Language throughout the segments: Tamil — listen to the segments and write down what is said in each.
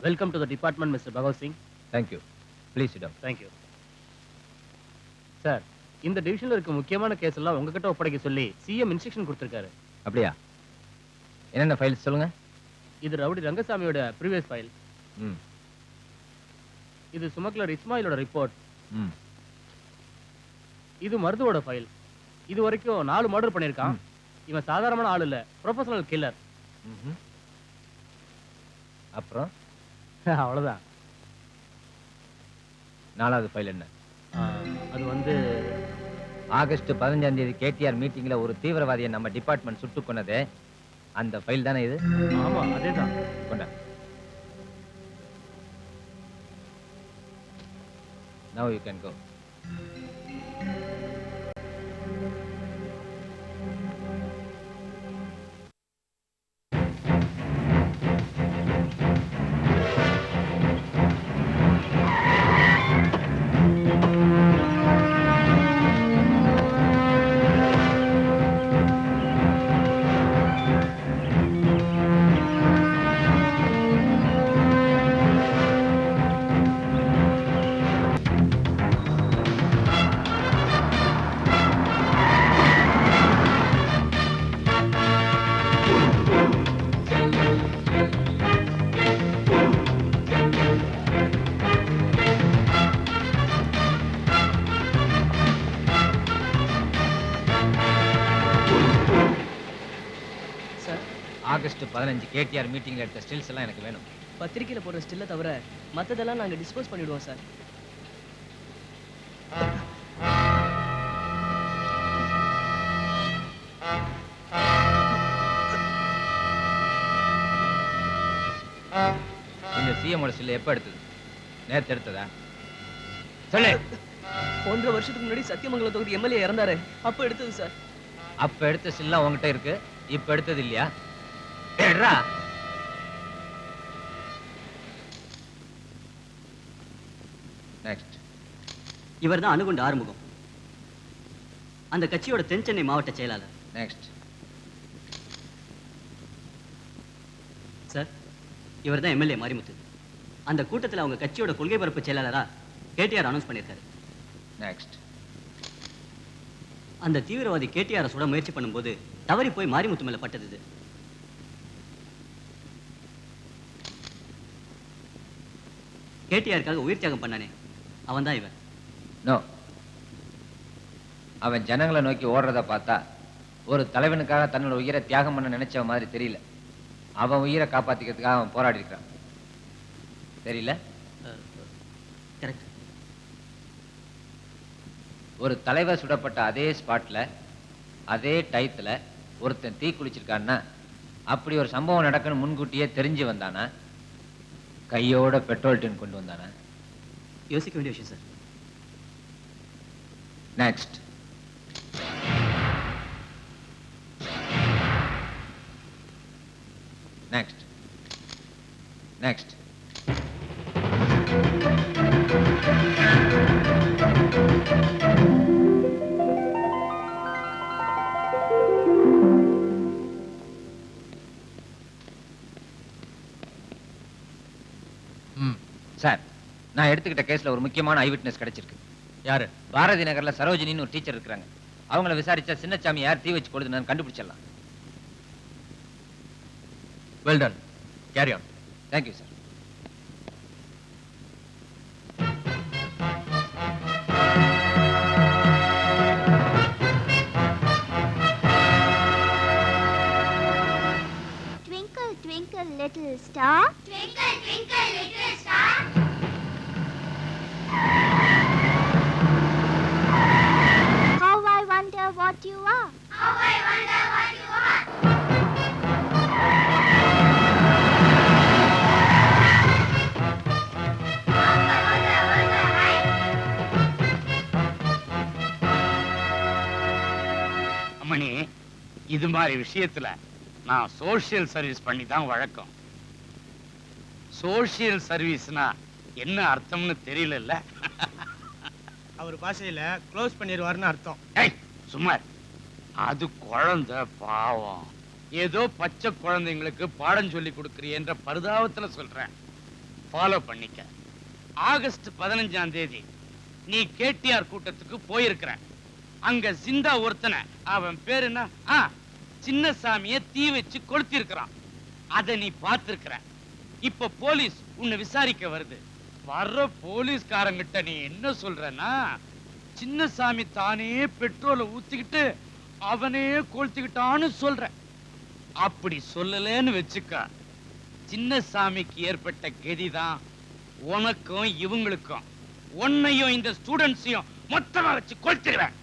Welcome to the department, Mr. Bhagat Singh. Thank you. Please sit down. Thank you. Sir, இந்த டிவிஷன்ல இருக்க முக்கியமான கேஸ் எல்லாம் உங்ககிட்ட ஒப்படைக்க சொல்லி சிஎம் இன்ஸ்ட்ரக்ஷன் கொடுத்திருக்காரு. அப்படியா? என்னென்ன ஃபைல்ஸ் சொல்லுங்க. இது ரவுடி ரங்கசாமியோட ப்ரீவியஸ் ஃபைல். ம். இது சுமக்லர் இஸ்மாயிலோட ரிப்போர்ட். ம். இது மருதுவோட ஃபைல். இது வரைக்கும் 4 மர்டர் பண்ணிருக்கான். இவன் சாதாரணமான ஆள் இல்ல, ப்ரொஃபஷனல் கில்லர். அப்புறம் அவ்வளவுதான். 4வது ஃபைல் என்ன? அது வந்து ஆகஸ்ட் 15ஆம் தேதி கேடிஆர் மீட்டிங்ல ஒரு தீவிரவாதியை நம்ம டிபார்ட்மெண்ட் சுட்டு கொன்னதே அந்த ஃபைல் தானே இது? ஆமா, அதேதான். கொண்டா. Now you can go. August 15 KTR மீட்டிங்ல எடுத்த ஸ்டில்ஸ் எல்லாம் எனக்கு வேணும். பத்திரிக்கையில போடுற ஸ்டில்ல தவிர மத்ததெல்லாம் நாங்க டிஸ்போஸ் பண்ணிடுவோம் சார். இந்த சிஎம் ஸ்டில் எப்ப எடுத்தது? நேத்து எடுத்ததா? சொல்லு. 1.5 வருஷத்துக்கு முன்னாடி சத்தியமங்கலம் தொகுதி எம்எல்ஏ இறந்தாரு, அப்ப எடுத்தது சார். அப்ப எடுத்த ஸ்டில்லாம் உங்ககிட்ட இருக்கு, இப்ப எடுத்தது இல்லையா? எடுறா. நெக்ஸ்ட். இவர்தான் அணுகுண்ட ஆறுமுகம், அந்த கட்சியோட தென் சென்னை மாவட்ட செயலாளர். நெக்ஸ்ட். சார், இவர்தான் எம்எல்ஏ மாரிமுத்து. அந்த கூட்டத்தில் அவங்க கட்சியோட கொள்கை பரப்பு செயலாளரா கேடிஆர் அனௌன்ஸ் பண்ணியிருக்காரு. நெக்ஸ்ட். அந்த தீவிரவாதி கேடிஆர் சுட முயற்சி பண்ணும்போது தவறி போய் மாரிமுத்து மேல பட்டது இது. கேடிஆருக்காக உயிர் தியாகம் பண்ணானே, அவன் தான் இவன். நோ, அவன் ஜனங்களை நோக்கி ஓடுறத பார்த்தா ஒரு தலைவனுக்காக தன்னோட உயிரை தியாகம் பண்ண நினைச்ச மாதிரி தெரியல. அவன் உயிரை காப்பாத்திக்கிறதுக்காக அவன் போராடி இருக்கிறான். தெரியல? கரெக்ட். ஒரு தலைவர் சுடப்பட்ட அதே ஸ்பாட்ல அதே டயத்துல ஒருத்தன் தீ குளிச்சிருக்கான்னா அப்படி ஒரு சம்பவம் நடக்கணும் முன்கூட்டியே தெரிஞ்சு வந்தானா? கையோட பெட்ரோல் டின் கொண்டு வந்தானா? யோசிக்க வேண்டிய விஷயம் sir. Next. Next. Next. Sir, நான் எடுத்துக்கிட்ட கேஸ்ல ஒரு முக்கியமான ஐ விட்னஸ் கிடைச்சிருக்கு. யாரு? பாரதி நகர்ல சரோஜினின்னு ஒரு டீச்சர் இருக்காங்க. அவங்கள விசாரிச்சா சின்னசாமி யார் தீ வச்சு கொடுதுன்னு கண்டுபிடிச்சிடலாம். Well done. Carry on. Thank you sir. Twinkle, twinkle, little star. Twinkle, twinkle, little star. How I wonder what you are. How I wonder what you are. அம்மணி, இது மாதிரி விஷயத்துல நான் சோசியல் சர்வீஸ் பண்ணி தான் வழக்கம். சோசியல் சர்வீஸ்னா என்ன அர்த்தம்னு தெரியல. அவர் பாஷையில க்ளோஸ் பண்ணிடுவார்னு அர்த்தம். சும்மா அது குழந்தை பாவம், ஏதோ பச்சை குழந்தைங்களுக்கு பாடம் சொல்லி கொடுக்குறியன்ற பரிதாபத்துல சொல்றேன். ஃபாலோ பண்ணிக்க. ஆகஸ்ட் 15ஆம் தேதி நீ கேடிஆர் கூட்டத்துக்கு போயிருக்கிற. அங்க ஜிந்தா ஒருத்தனை, அவன் பேரு என்ன, சின்னசாமிய தீ வச்சு கொளுத்தி இருக்கிறான். அத நீ பார்த்திருக்கிற. இப்ப போலீஸ் உன்னை விசாரிக்க வருது. வர்ற போலீஸ்காரங்கிட்ட நீ என்ன சொல்றன்னா, சின்னசாமி தானே பெட்ரோலை ஊத்திக்கிட்டு அவனே கொளுத்திக்கிட்டான்னு சொல்ற. அப்படி சொல்லலன்னு வச்சுக்க, சின்னசாமிக்கு ஏற்பட்ட கதிதான் உனக்கும் இவங்களுக்கும். உன்னையும் இந்த ஸ்டூடெண்ட்ஸையும் மொத்தமா வச்சு கொளுத்திடுவேன்.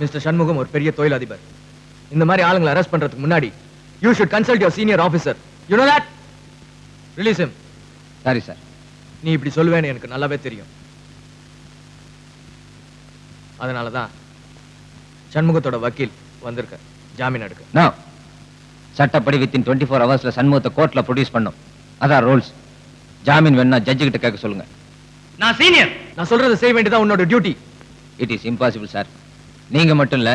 மிஸ்டர் சண்முகம் ஒரு பெரிய தொழிலதிபர். இந்த மாதிரி ஆளுங்களை அரெஸ்ட் பண்றதுக்கு முன்னாடி you should consult your senior officer. You know that? Release him. Sorry sir. நீ இப்படி சொல்லுவேன்னு எனக்கு நல்லாவே தெரியும். அதனாலதான் சண்முகத்தோட வக்கீல் வந்திருக்க ஜாமீன் எடுக்க. நோ, சட்டப்படி வித்தின் 24 ஹவர்ஸ்ல சண்முகத்தை கோர்ட்ல ப்ரொடியூஸ் பண்ணும். அதான் ரூல்ஸ். ஜாமீன் வேணா ஜட்ஜு கிட்ட கேட்க சொல்லுங்க. நான் சீனியர். நான் சொல்றதை செய்ய வேண்டியதா உன்னோட duty. It is impossible sir. நீங்க மட்டும் இல்ல,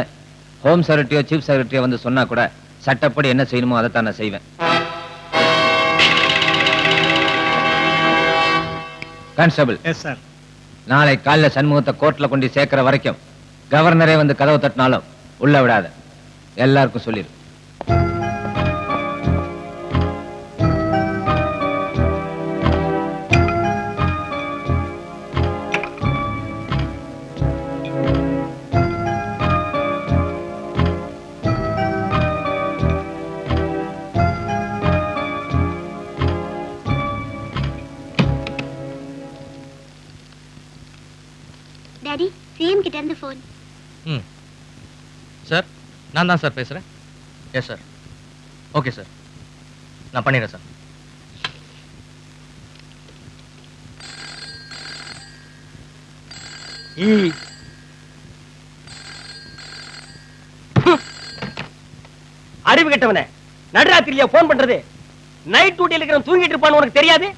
ஹோம் செக்ரட்டரியோ சீஃப் செக்ரட்டரியோ வந்து சொன்னா கூட சட்டப்படி என்ன செய்யணுமோ அதை தான் நான் செய்வேன். கான்ஸ்டபிள். Yes sir. நாளை காலைல சண்முகத்தை கோர்ட்ல கொண்டு சேர்க்கிற வரைக்கும் கவர்னரே வந்து கதவு தட்டினாலும் உள்ள விடாத. எல்லாருக்கும் சொல்லிரு. டாடி, சிஎம் கிட்ட இருந்து போன். சார், நான் தான் சார் பேசுறேன். Yes sir. ஓகே சார், நான் பண்ணிடுறேன் சார். அறிவு கெட்டவனே, நடுராத்திரியா போன் பண்றது? நைட் டியூட்டில இருக்கிற தூங்கிட்டு இருப்பான்னு உனக்கு தெரியாது?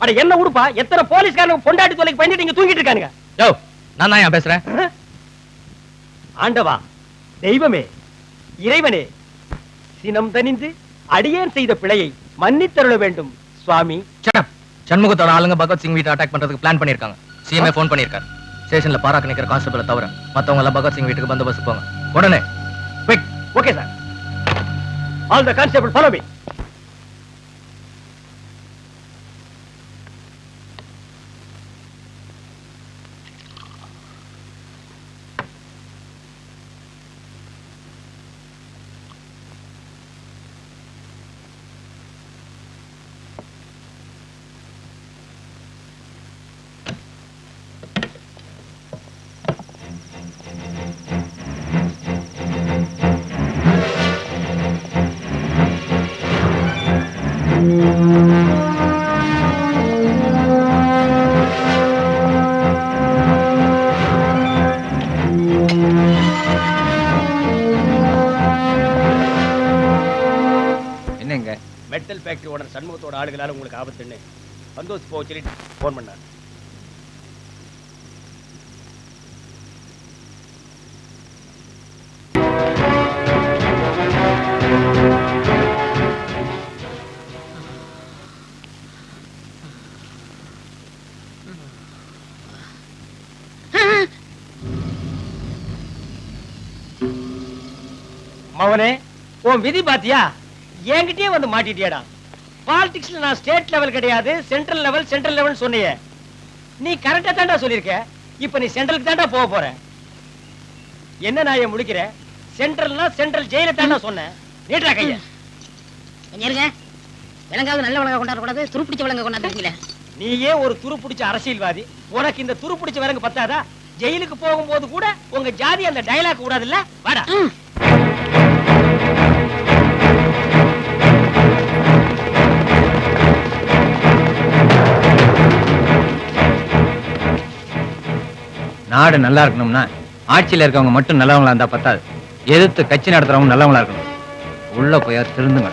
அட என்ன உடுப்பா, எத்தனை போலீஸ்காரங்க பொண்டாட்டி தொலைக்கு பண்ணிட்டு இங்க தூங்கிட்டு இருக்கானுங்க. யோ, நான் தான் பேசுறேன். ஆண்டவா, தெய்வமே, இறைவனே, சினம் தணிந்து அடியேன் செய்த பிழையை மன்னித்தருள வேண்டும் சுவாமி. சண்முகத்தோட ஆளுங்க பகத் சிங் வீட்டை அட்டாக் பண்றதுக்கு பிளான் பண்ணிருக்காங்க. சிஎம்ஏ போன் பண்ணிருக்காரு. ஸ்டேஷன்ல பாராக்கு நிக்கிற கான்ஸ்டபிளை தவிர மத்தவங்க எல்லாம் பகத் சிங் வீட்டுக்கு பந்தோபஸ்து போங்க உடனே. Quick. Okay sir. All the constable follow me. Metal factory owner சண்முகத்தோட ஆளுகளால உங்களுக்கு ஆபத்துன்னு சந்தோஷ் போக சொல்லிட்டு போன் பண்ணார். மவனே, உன் விதி பாத்தியா? என்கிட்டயே வந்து மாட்டிட்டியாடா. பாலிடிக்ஸ்ல நான் ஸ்டேட் லெவல் கிடையாது, சென்ட்ரல் லெவல் சொன்னியே. நீ கரெக்டா தாண்டா சொல்லிருக்க. இப்ப நீ சென்ட்ரலுக்கு தாண்டா போக போற. என்ன நான் முடிக்கிற? சென்ட்ரல்னா சென்ட்ரல் ஜெயில தாண்டா சொன்னேன். நீட்டா கைய இருங்க. விலங்காவது நல்ல விலங்க கொண்டாட கூடாது, துருப்பிடிச்ச விலங்க கொண்டாடுறீங்களே. நீயே ஒரு துருப்பிடிச்ச அரசியல்வாதி. உனக்கு இந்த துருப்பிடிச்ச விலங்கு பத்தாதா? ஜெயிலுக்கு போகும்போது கூட உங்க ஜாதி அந்த டயலாக் கூடாது இல்ல? வாடா. நாடு நல்லா இருக்கணும்னா ஆட்சியில இருக்கவங்க மட்டும் நல்லவங்களா இருந்தா பத்தாது. எதிர்த்து கட்சி நடத்துறவங்க நல்லவங்களா இருக்கணும். உள்ள போய் திருந்துங்க.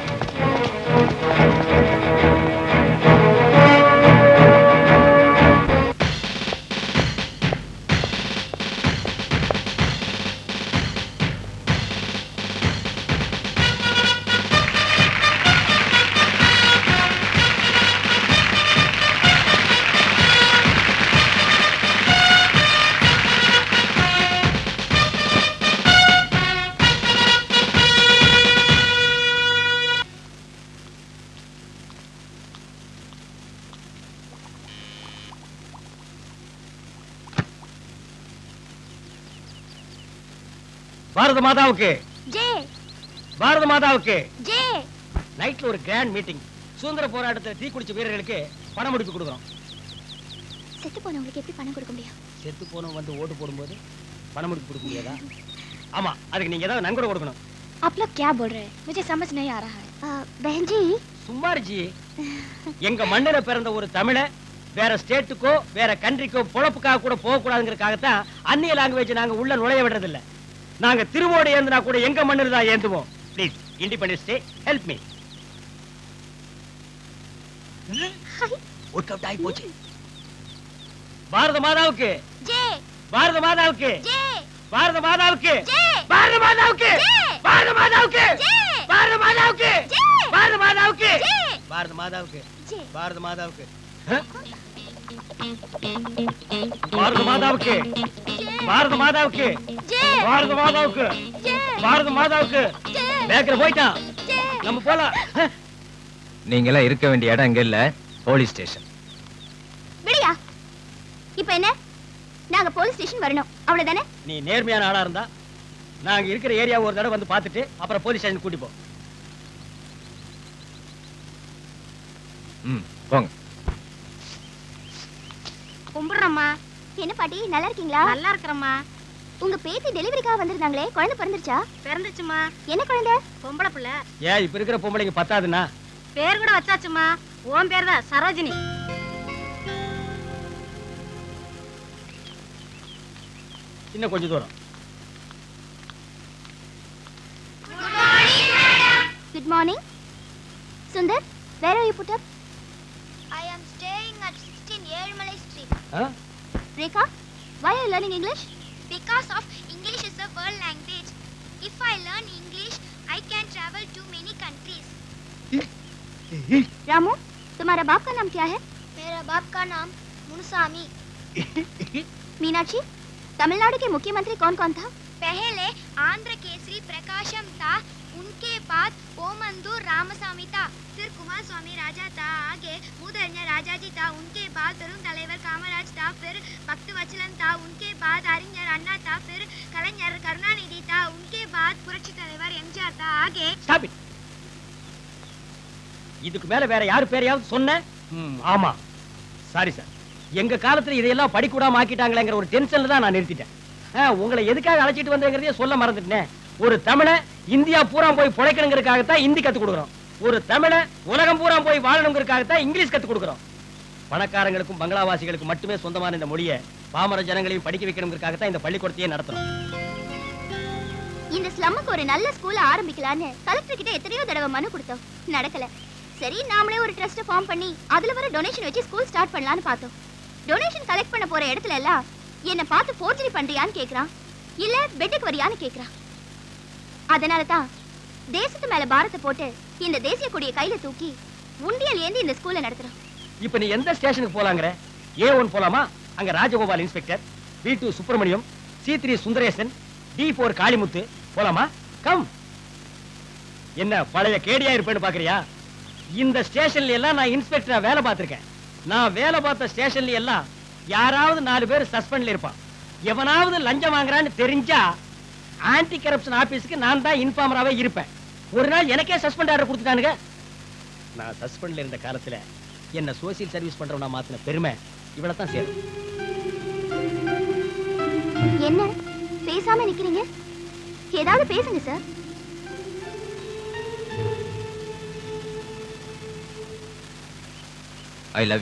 பாரத மாதாவுக்கு ஜே பாரத மாதாவுக்கு ஜே. நைட்ல ஒரு கிராண்ட் மீட்டிங். சுதந்திர போராட்டத்தில் தீ குளிச்ச வீரர்களுக்கு பணம் முடிப்பு கொடுக்குறோம். செத்து போனவங்களுக்கு எப்படி பணம் கொடுக்க முடியும்? செத்து போனவங்க வந்து ஓட்டு போடும்போது பணம் முடிப்பு கொடுக்க முடியாதா? ஆமா, அதுக்கு நீங்க ஏதாவது நன்கொடை கொடுக்கணும். आप लोग क्या बोल रहे हैं? मुझे समझ नहीं आ रहा है. बहन जी, சும்மாரிஜி, எங்க மண்ணில பிறந்த ஒரு தமிழ வேற ஸ்டேட்டுக்கோ வேற கண்ட்ரிக்கோ பொழப்புக்காக கூட போக கூடாதுங்கிறதுக்காகத்தான் அந்நிய லாங்குவேஜ் நாங்க உள்ள நுழைய விடுறது இல்ல. நாங்க திருவோடு ஏந்தினா கூட எங்க மண்ணில் தான் ஏந்துவோம். Please, independence day, help me. Work out ஆகி போச்சு. பாரத மாதாவுக்கு ஜே பாரத மாதாவுக்கு ஜே பாரத மாதாவுக்கு ஜே பாரத மாதாவுக்கு பாரத மாதாவுக்கு பாரத மாதாவுக்கு பாரத மாதாவுக்கு பாரத மாதாவுக்கு ஜே பாரத மாதாவுக்கு பாரத மாதாவுக்கு பாரத மாதாவுக்கு ஜே பாரத மாதாவுக்கு பாரத மாதாவுக்கு பேக்கல போயிட்டான். நம்ம போலாம். நீங்க எல்லாம் இருக்க வேண்டிய இடம் இங்க இல்ல, போலீஸ் ஸ்டேஷன். விடியா. இப்போ என்ன? நாங்க போலீஸ் ஸ்டேஷன் வரணும், அவ்வளவுதானே? நீ நேர்மையான ஆளா இருந்தா நாங்க இருக்கிற ஏரியா ஒரு தடவை வந்து பார்த்துட்டு அப்புறம் போலீஸ் ஸ்டேஷன் கூட்டி போ. போங்க. கும்பிடுறோம்மா. என்ன பாட்டி, நல்லா இருக்கீங்களா? நல்லா இருக்கிறம்மா. உங்க பேத்தி டெலிவரிக்காக வந்திருந்தாங்களே, குழந்தை பிறந்துருச்சா? பிறந்துச்சுமா. என்ன குழந்தை? பொம்பளை பிள்ளை. ஏன் இப்ப இருக்கிற பொம்பளைங்க பத்தாதுன்னா? பேர் கூட வச்சாச்சுமா. உன் பேர் தான் சரோஜினி. இன்னும் கொஞ்சம் தூரம். Good morning. Sundar, where are you put up? I am staying at 16 Yermalai Street. Rekha, why are you learning English? Because of English is a world language. If I learn English, I can travel to many countries. Ramu, तुम्हारा बाप का नाम क्या है? मेरा बाप का नाम मुनुसामी. मीनाक्षी, तमिलनाडु के मुख्यमंत्री कौन कौन था? पहले आंध्र केसरी प्रकाशम था, उनके बाद ओमंदूर रामसामी था, फिर कुमार स्वामी राजा था, आगे मूदरण्य राजाजी था, उनके बाद तरुण तलेवर कामराज था, फिर भक्तवचलन था, उनके बाद அறிஞர் अन्ना था, फिर कलाஞர் करुणानिधि था, उनके बाद புரட்சி தலைவர் எம்ஜிஆர் था, आगे Stop it. இதுக்கு மேல வேற யாரு பேரையாவது சொன்ன? ஆமா, சாரி சார். எங்க காலத்துல இதையெல்லாம் படிக்கூடாம ஆக்கிட்டாங்களேங்கிற ஒரு டென்ஷன்ல தான் நான் நிறுத்திட்டேன். உங்களை எதுக்காக அழைச்சிட்டு வந்தேங்கிறதையே சொல்ல மறந்துட்டேன். ஒரு தமிழ இந்தியா பூரா போய் பிழைக்கணுங்கிறதுக்காகத்தான் ஹிந்தி கத்து கொடுக்குறோம். ஒரு தமிழ உலகம் பூரா போய் வாழணுங்கிறதுக்காகத்தான் இங்கிலீஷ் கத்து கொடுக்குறோம். பணக்காரங்களுக்கும் பங்களாவாசிகளுக்கும் மட்டுமே சொந்தமான இந்த மொழியை பாமர ஜனங்களையும் படிக்க வைக்கணுங்கிறதுக்காகத்தான் இந்த பள்ளிக்கூடத்தையே நடத்தணும். இந்த ஸ்லம்முக்கு ஒரு நல்ல ஸ்கூல் ஆரம்பிக்கலான்னு கலெக்டர் கிட்ட எத்தனையோ தடவை மனு கொடுத்தோம், நடக்கல. சரி, நாமளே ஒரு ட்ரஸ்ட் ஃபார்ம் பண்ணி அதுல வர டொனேஷன் வச்சு ஸ்கூல் ஸ்டார்ட் பண்ணலாம்னு பார்த்தோம். டொனேஷன் கலெக்ட் பண்ண போற இடத்துல எல்லாம் என்ன பார்த்து ஃபோர்ஜரி பண்றியான்னு கேக்குறான், இல்ல பெட்டுக்கு வரியான்னு கேக்குறான். அதனால தான் தேசத்து மேல பாரத்தை போட்டு இந்த தேசிய கொடியை கையில தூக்கி உண்டியல் ஏந்தி இந்த ஸ்கூல்ல நடத்துறோம். இப்ப நீ எந்த ஸ்டேஷனுக்கு போலாங்கற? A1 போலாமா? அங்க Rajagopal inspector, B2 Subramaniam, C3 Sundaresan, D4 Kalimuthu போலாமா? கம். என்ன பழைய கேடியா இருப்பேன்னு பாக்குறியா? இந்த ஸ்டேஷன்ல எல்லாம் நான் இன்ஸ்பெக்டரா வேலை பார்த்திருக்கேன். நான் வேலை பார்த்த ஸ்டேஷன்ல எல்லாம் யாராவது 4 பேர் சஸ்பெண்ட்ல இருப்பான். எவனாவது லஞ்சம் வாங்குறான்னு தெரிஞ்சா ஆன்டி கரப்ஷன் ஆபீஸ்க்கு நான் தான் இன்ஃபார்மராவே இருப்பேன். ஒரு நாள் எனக்கே சஸ்பெண்ட் ஆர்டர் கொடுத்துட்டானுங்க. நான் சஸ்பெண்ட்ல இருந்த காலத்துல என்ன சோசியல் சர்வீஸ் பண்றவனா மாத்தின பெருமை இவ்வளவு தான் சேரும். என்ன பேசாம நிக்கிறீங்க? ஏதாவது பேசுங்க சார். I love